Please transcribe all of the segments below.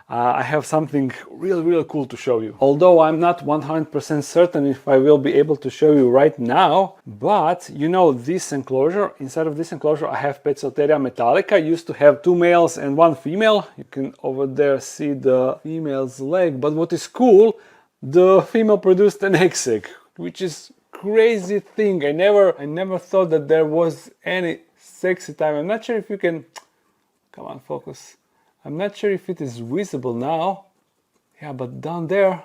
I have something really cool to show you. Although I'm not 100% certain if I will be able to show you right now, but you know this enclosure, inside of this enclosure I have Poecilotheria metallica. I used to have 2 males and 1 female. You can over there see the female's leg, but what is cool, the female produced an Eggsac, which is crazy thing. I never thought that there was any sexy time. I'm not sure if you can, come on, focus. I'm not sure if it is visible now. Yeah, but down there,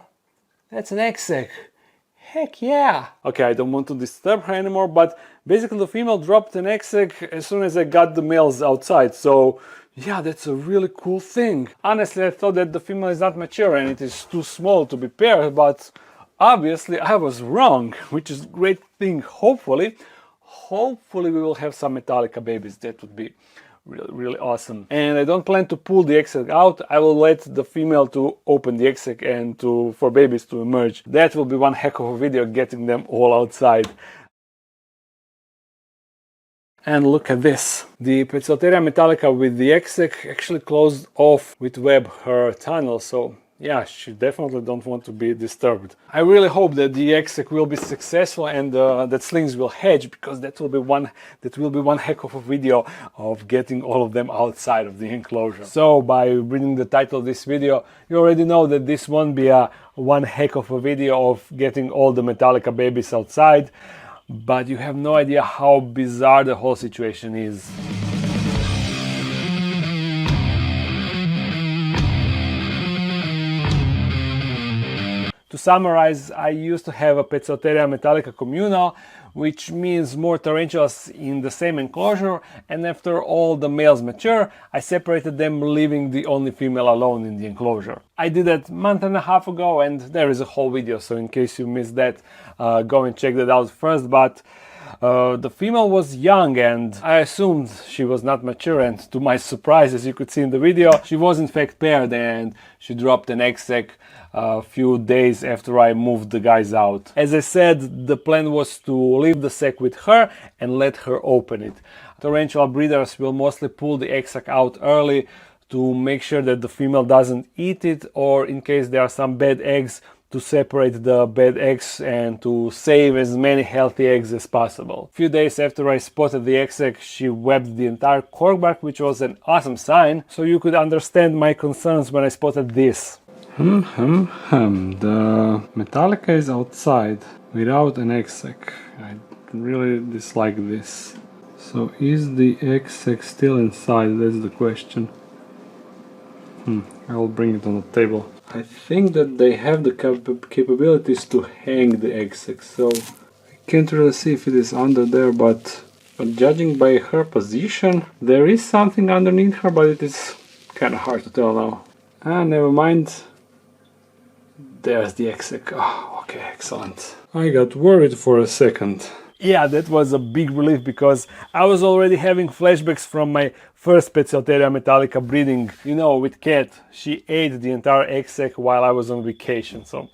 that's an Eggsac. Heck yeah! Okay, I don't want to disturb her anymore, but basically the female dropped an Eggsac as soon as I got the males outside. So yeah, that's a really cool thing. Honestly, I thought that the female is not mature and it is too small to be paired, but obviously I was wrong, which is a great thing. Hopefully we will have some Metallica babies. That would be really awesome. And I don't plan to pull the Eggsac out. I will let the female to open the Eggsac and for babies to emerge. That will be one heck of a video, getting them all outside. And look at this. The Poecilotheria metallica with the Eggsac actually closed off with web her tunnel, so yeah, she definitely don't want to be disturbed. I really hope that the Eggsac will be successful and that slings will hatch, because that will be one heck of a video of getting all of them outside of the enclosure. So by reading the title of this video, you already know that this won't be a one heck of a video of getting all the Metallica babies outside, but you have no idea how bizarre the whole situation is. To summarize, I used to have a Poecilotheria metallica communal, which means more tarantulas in the same enclosure, and after all the males mature, I separated them, leaving the only female alone in the enclosure. I did that a month and a half ago, and there is a whole video, so in case you missed that, go and check that out first. But the female was young and I assumed she was not mature, and to my surprise, as you could see in the video, she was in fact paired and she dropped an Eggsac a few days after I moved the guys out. As I said, the plan was to leave the sac with her and let her open it. Tarantula breeders will mostly pull the Eggsac out early to make sure that the female doesn't eat it, or in case there are some bad eggs, to separate the bad eggs and to save as many healthy eggs as possible. A few days after I spotted the Eggsac, she webbed the entire corkbark, which was an awesome sign, so you could understand my concerns when I spotted this. The Metallica is outside without an Eggsac. I really dislike this. So is the Eggsac still inside? That's the question. I will bring it on the table. I think that they have the capabilities to hang the Eggsac, so I can't really see if it is under there, but judging by her position, there is something underneath her, but it is kind of hard to tell now. Never mind. There's the Eggsac. Oh, okay, excellent. I got worried for a second. Yeah, that was a big relief, because I was already having flashbacks from my first Poecilotheria metallica breeding. You know, with Cat, she ate the entire Eggsac while I was on vacation, so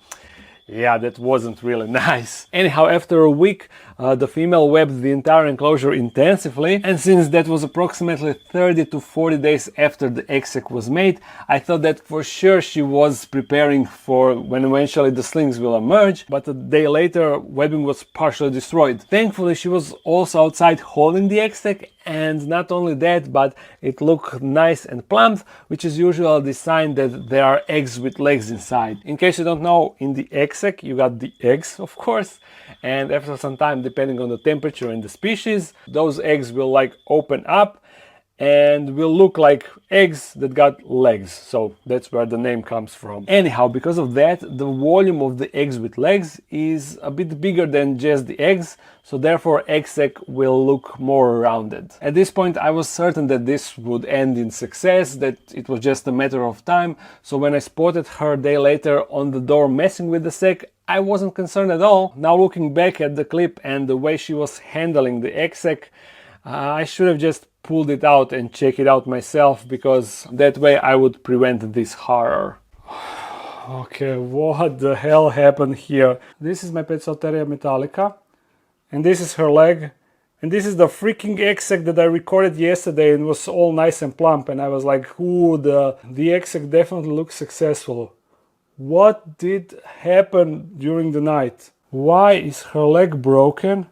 yeah, that wasn't really nice. Anyhow, after a week, the female webbed the entire enclosure intensively, and since that was approximately 30 to 40 days after the Eggsac was made, I thought that for sure she was preparing for when eventually the slings will emerge, but a day later webbing was partially destroyed. Thankfully, she was also outside holding the Eggsac, and not only that, but it looked nice and plump, which is usually the sign that there are eggs with legs inside. In case you don't know, in the Eggsac you got the eggs, of course, and after some time, depending on the temperature and the species, those eggs will like open up and will look like eggs that got legs, so that's where the name comes from. Anyhow, because of that, the volume of the eggs with legs is a bit bigger than just the eggs, so therefore Eggsac will look more rounded. At this point I was certain that this would end in success, that it was just a matter of time, so when I spotted her a day later on the door messing with the sac, I wasn't concerned at all. Now looking back at the clip and the way she was handling the Eggsac, I should have just pulled it out and check it out myself, because that way I would prevent this horror. Okay, what the hell happened here? This is my Poecilotheria metallica, and this is her leg, And this is the freaking Eggsac that I recorded yesterday and was all nice and plump. And I was like, ooh, the Eggsac definitely looks successful. What did happen during the night? Why is her leg broken?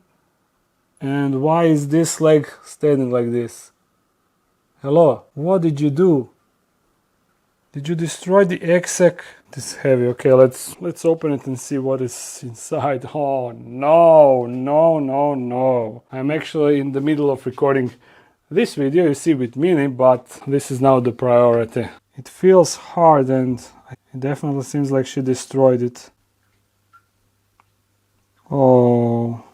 And why is this leg standing like this? Hello, what did you do? Did you destroy the Eggsac? This is heavy. Okay, let's open it and see what is inside. Oh no, no, no, no. I'm actually in the middle of recording this video, you see, with Mini, but this is now the priority. It feels hard and it definitely seems like she destroyed it. Oh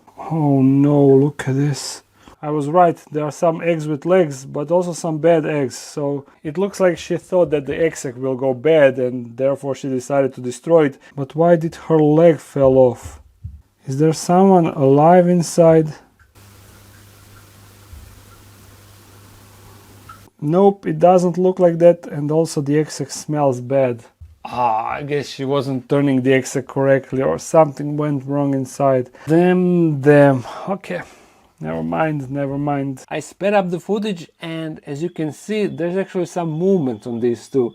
no, look at this. I was right, there are some eggs with legs, but also some bad eggs, so it looks like she thought that the Eggsac will go bad and therefore she decided to destroy it. But why did her leg fall off? Is there someone alive inside? Nope, it doesn't look like that, and also the Eggsac smells bad. I guess she wasn't turning the Eggsac correctly or something went wrong inside. Damn. Okay. Never mind. I sped up the footage and as you can see there's actually some movement on these two.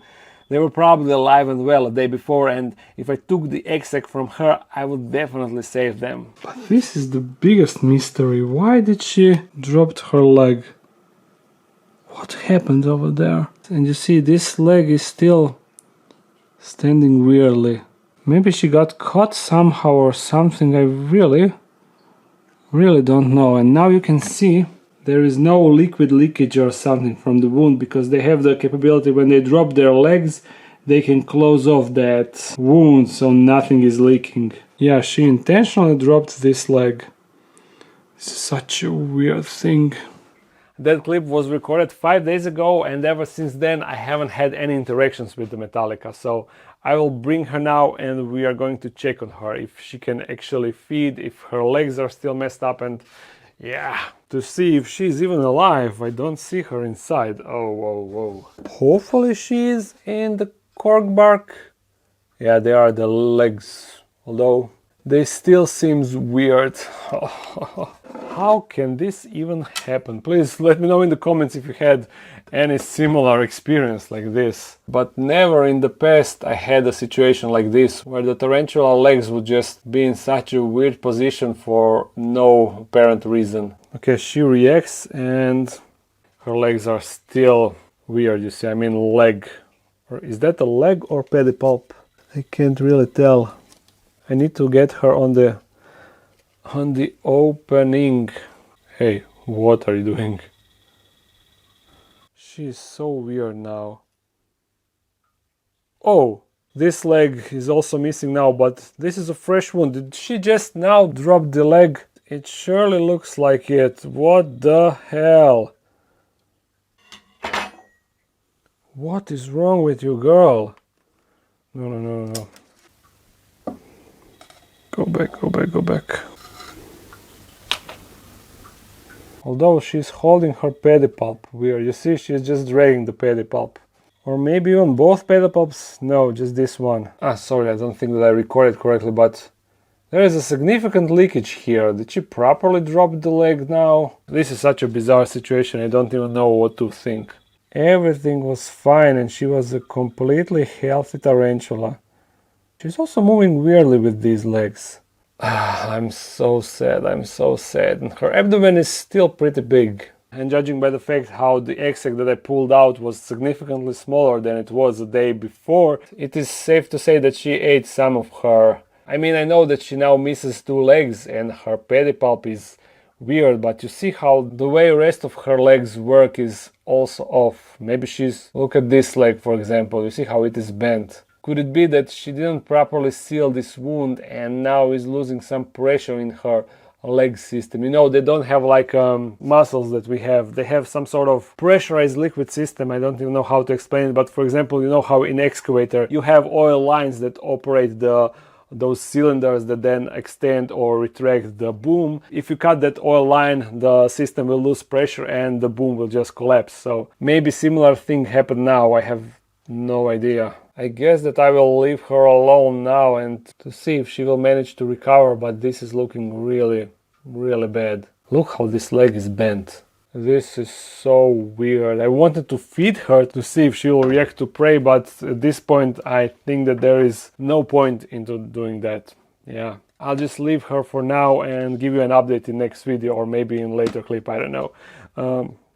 They were probably alive and well a day before, and if I took the Eggsac from her I would definitely save them. But this is the biggest mystery. Why did she drop her leg? What happened over there? And you see this leg is still standing weirdly. Maybe she got caught somehow or something. I really don't know. And now you can see there is no liquid leakage or something from the wound, because they have the capability when they drop their legs they can close off that wound so nothing is leaking. Yeah, she intentionally dropped this leg. This is such a weird thing. That clip was recorded 5 days ago, and ever since then I haven't had any interactions with the Metallica, so I will bring her now and we are going to check on her, if she can actually feed, if her legs are still messed up, and yeah, to see if she's even alive. I don't see her inside. Oh, whoa. Hopefully she is in the cork bark. Yeah, they are the legs, although they still seems weird. How can this even happen? Please let me know in the comments if you had any similar experience like this. But never in the past I had a situation like this, where the tarantula legs would just be in such a weird position for no apparent reason. Okay, she reacts and her legs are still weird, you see. I mean leg. Or is that a leg or pedipalp? I can't really tell. I need to get her on the opening. Hey, what are you doing? She's so weird now. Oh, this leg is also missing now, but this is a fresh wound. Did she just now drop the leg? It surely looks like it. What the hell? What is wrong with you, girl? No. Go back. Although she's holding her pedipalp weird. You see, she's just dragging the pedipalp. Or maybe on both pedipalps? No, just this one. Sorry, I don't think that I recorded correctly, but there is a significant leakage here. Did she properly drop the leg now? This is such a bizarre situation, I don't even know what to think. Everything was fine and she was a completely healthy tarantula. She's also moving weirdly with these legs. I'm so sad. And her abdomen is still pretty big. And judging by the fact how the Eggsac that I pulled out was significantly smaller than it was the day before, it is safe to say that she ate some of her. I mean, I know that she now misses 2 legs and her pedipalp is weird, but you see how the way rest of her legs work is also off. Maybe look at this leg, for example. You see how it is bent. Could it be that she didn't properly seal this wound and now is losing some pressure in her leg system? You know, they don't have like muscles that we have. They have some sort of pressurized liquid system. I don't even know how to explain it, but for example, you know how in excavator you have oil lines that operate those cylinders that then extend or retract the boom. If you cut that oil line, the system will lose pressure and the boom will just collapse. So maybe similar thing happened now. I have no idea. I guess that I will leave her alone now and to see if she will manage to recover, but this is looking really bad. Look how this leg is bent. This is so weird. I wanted to feed her to see if she will react to prey, but at this point I think that there is no point into doing that. Yeah, I'll just leave her for now and give you an update in next video, or maybe in later clip, I don't know.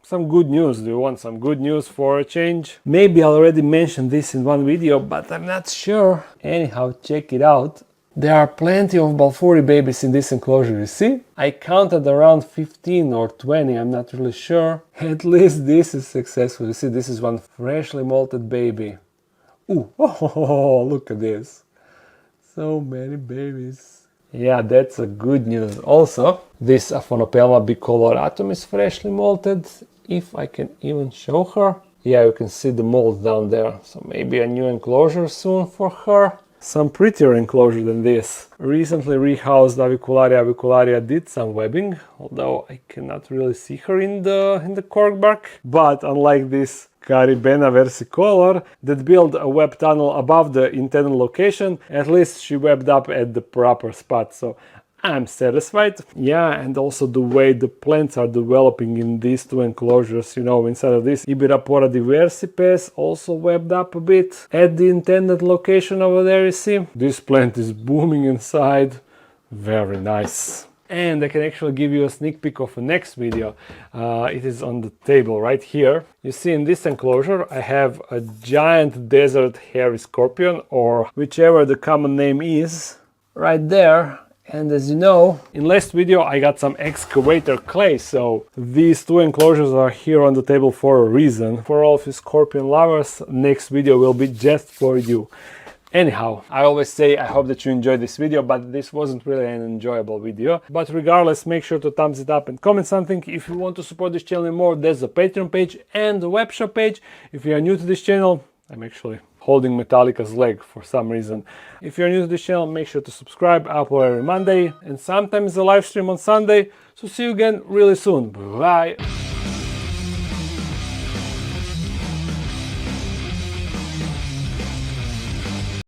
Some good news. Do you want some good news for a change? Maybe I already mentioned this in one video, but I'm not sure. Anyhow, check it out. There are plenty of Balfouri babies in this enclosure, you see? I counted around 15 or 20, I'm not really sure. At least this is successful. You see, this is one freshly molted baby. Ooh, oh, look at this. So many babies. Yeah, that's a good news. Also, this Aphonopelma bicoloratum is freshly molted. If I can even show her. Yeah, you can see the mold down there. So maybe a new enclosure soon for her. Some prettier enclosure than this. Recently rehoused Avicularia avicularia did some webbing, although I cannot really see her in the cork bark. But unlike this Caribena versicolor that built a web tunnel above the intended location, at least she webbed up at the proper spot, so I'm satisfied. Yeah, and also the way the plants are developing in these two enclosures, you know, inside of this Ibirapora diversipes also webbed up a bit at the intended location over there, you see. This plant is booming inside, very nice. And I can actually give you a sneak peek of the next video. It is on the table right here. You see, in this enclosure I have a giant desert hairy scorpion, or whichever the common name is, right there. And as you know, in last video I got some excavator clay, so these two enclosures are here on the table for a reason. For all of you scorpion lovers, next video will be just for you. Anyhow, I always say I hope that you enjoyed this video, but this wasn't really an enjoyable video. But regardless, make sure to thumbs it up and comment something. If you want to support this channel more, there's the Patreon page and the webshop page. If you are new to this channel, I'm actually holding Metallica's leg for some reason. If you're new to this channel, make sure to subscribe. I upload every Monday and sometimes a live stream on Sunday. So see you again really soon. Bye!